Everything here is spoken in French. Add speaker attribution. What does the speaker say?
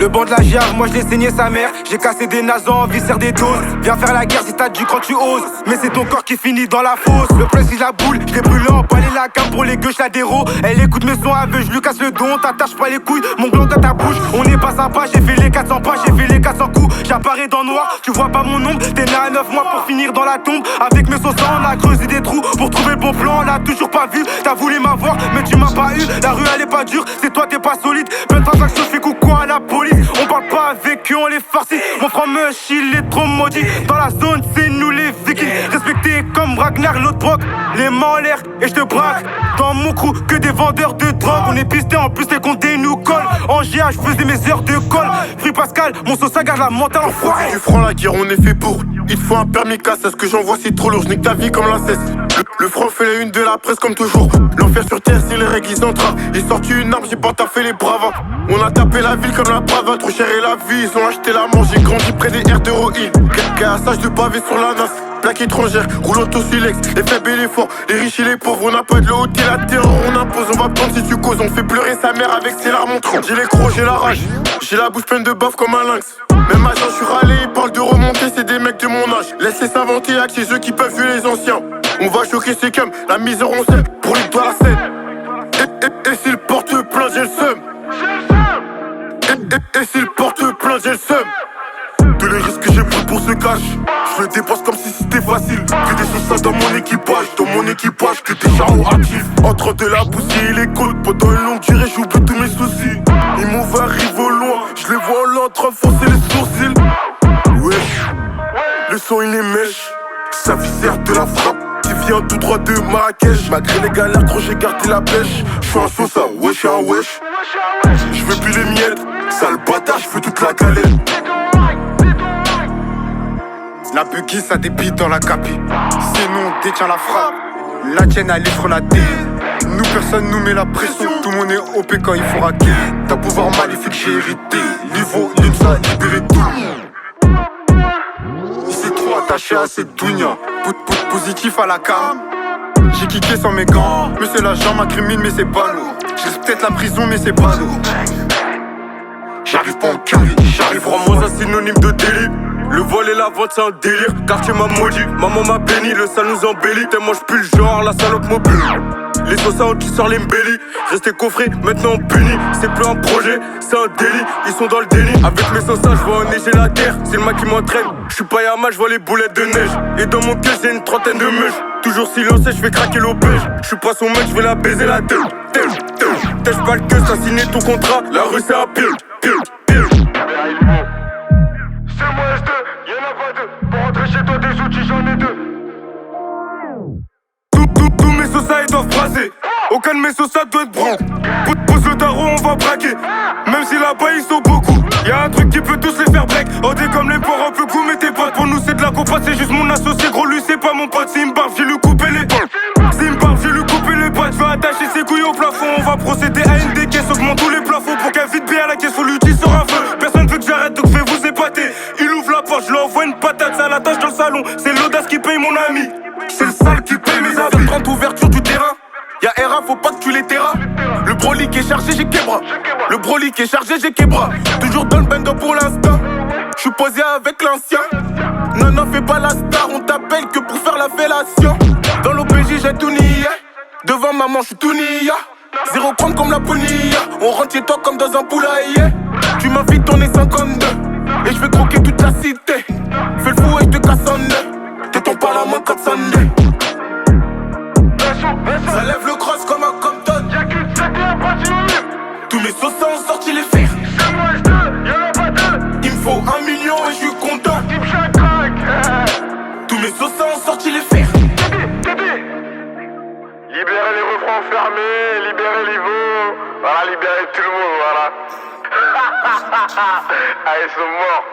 Speaker 1: Le banc de la giave, moi je l'ai saigné sa mère. J'ai cassé des nasons, viscère des doses. Viens faire la guerre si t'as du quand tu oses. Mais c'est ton corps qui finit dans la fosse. Le plus si la boule, je l'ai brûlé en balai la cam pour les gueuches, la déro. Elle écoute mes sons aveugles, je lui casse le don. T'attaches pas les couilles, mon gland dans ta bouche. On n'est pas sympa, j'ai fait les 400 pas, j'ai fait les 400 coups. J'apparais dans le noir, tu vois pas mon ombre. T'es né à 9 mois pour finir dans la tombe. Avec mes sauces, on a creusé des trous pour trouver le bon plan. On l'a toujours pas vu, t'as voulu m'avoir, mais tu m'as pas eu. La rue elle est pas dure, c'est toi t'es pas solide. Plein de fois que je fais coucou à la police. On parle pas avec eux, on les farcit. Mon frère Mush, il est trop maudit. Dans la zone, c'est nous les vikings. Respectés comme Ragnar, l'autre broc. Les mains en l'air et je te braque. Dans mon crew, que des vendeurs de drogue. On est pistés, en plus les condés nous collent. En GA, je faisais mes heures de colle. Free Pascal, mon sauce garde la mentale enfoiré.
Speaker 2: Tu franc la guerre, on est fait pour. Il te faut un permis casse, ce que j'envoie c'est trop lourd. Je nique ta vie comme la cesse. Le franc fait la une de la presse comme toujours. L'enfer sur terre, c'est les règles, ils entravent. Ils sortent une arme, j'ai pas taffé les bravas. On a tapé la ville comme la brava. Trop cher et la vie, ils ont acheté la mort. J'ai grandi près des airs d'héroïne. Cassage de pavé sur la NAS. Plaque étrangère, roule auto silex. Les faibles et les forts, les riches et les pauvres. On n'a pas de l'eau, t'es la terreur, on impose. On va prendre si tu causes. On fait pleurer sa mère avec ses larmes en trompe. J'ai les crocs, j'ai la rage. J'ai la bouche pleine de baf comme un lynx. Même agent, je suis râlé, ils parlent de remonter, c'est des mecs de mon âge. Laissez s'inventer, y'a que chez eux qui peuvent violer les anciens. On va choquer ces cums, la misère on sait, pour lui doit la scène. Et s'il porte plainte, j'ai le seum. Et s'il porte plainte, j'ai le seum. Tous les risques que j'ai pris pour ce cash, je le dépense comme si c'était facile. Que des choses dans mon équipage, que des charros actifs. Entre de la poussière et les côtes, pendant une longue durée, j'oublie tous mes soucis. Ils m'ont vu arriver au loin, je les vois en l'air en train de foncer les sourcils. Wesh, le son il est mèche, sa viscère de la frappe. Qui vient tout droit de Marrakech. Malgré les galères, trop j'ai gardé la pêche. J'suis un sauce à wesh, un wesh. J'veux plus les miettes, sale bâtard, j'veux toute la galère.
Speaker 1: La buggy ça débite dans la capi. Sinon on détient la frappe. La tienne elle livre la D. Nous personne nous met la pression. Tout le monde est OP quand il faut raquer. D'un pouvoir maléfique j'ai hérité. Niveau ça libéré tout. Il s'est trop attaché à cette dounia. Pout positif à la cam. J'ai kické sans mes gants. Mais c'est la jambe incrimine mais c'est pas lourd. J'ai peut-être la prison mais c'est pas lourd. J'arrive pas en carré, j'arrive
Speaker 2: Vraiment un synonyme de délit. Le vol et la vente c'est un délire. Quartier m'a maudit, maman m'a béni. Le sale nous embellit, tellement j'pue le genre, la salope mobile. Les sauces qui sortent les mbellis. Restez coffrés, maintenant on punit. C'est plus un projet, c'est un délit. Ils sont dans le délit. Avec mes sauces, je vois enneiger la terre. C'est le mec qui m'entraîne. J'suis pas Yama, je vois les boulettes de neige. Et dans mon cœur j'ai une trentaine de mèches. Toujours silencé, j'fais craquer l'opège. J'suis pas son mec, j'vais la baiser la tête. Teste pas le queue, t'as signé ton contrat. La rue c'est un pile.
Speaker 3: C'est moi S2, y'en a pas deux. Pour rentrer chez toi des outils, j'en ai deux.
Speaker 2: Tous mes sauces doivent brasser. Aucun de mes sauces doit être branle. Pose le tarot, on va braquer. Même si là-bas ils sont beaucoup. Y'a un truc qui peut tous les faire break. On est comme les porcs, un peu coup, mais tes potes. Pour nous c'est de la compas, c'est juste mon associé. Gros, lui c'est pas mon pote, c'est une barbe, j'ai lui coupé les pattes. C'est une barbe, j'ai lui coupé les pattes. Je vais attacher ses couilles au plafond. On va procéder à une des caisses. Augmente tous les plafonds pour qu'elle vide bien la caisse. Faut lui dire sur un feu. Personne veut que j'arrête, donc fais vous épater. Il ouvre la porte, je lui envoie une patate. Ça l'attache dans le salon. C'est l'audace qui paye mon ami. C'est le sale qui paye mes amis. 30 ouverture du terrain. Y'a RA, faut pas que tu les terras. Le broly qui est chargé, j'ai Kebra. Le broly qui est chargé, j'ai Kebra. Toujours dans le bando pour l'instant. J'suis posé avec l'ancien. Non, fais pas la star, on t'appelle que pour faire la fellation. Dans l'OPJ, j'ai tout nié. Devant maman, j'suis tout nia. Zéro prendre comme la ponilla. On rentre chez toi comme dans un poulailler. Tu m'invites, on est 52. Et j'vais croquer toute la cité. Fais le fou et j'te casse en deux. T'étends pas la main comme Sunday. Ça lève le cross comme un Compton.
Speaker 3: Y'a qu'une tête et un pas synonyme.
Speaker 2: Tous mes sauces ont sorti les fers.
Speaker 3: C'est moi S2, y'en a pas deux.
Speaker 2: Il me faut 1 million et je suis content.
Speaker 3: Type chaque crack.
Speaker 2: Tous mes sauces ont sorti les fers.
Speaker 3: Tédé. Libérez les refrains fermés, libérez les veaux. Voilà, libérez tout le monde, voilà. Ah, ils sont morts.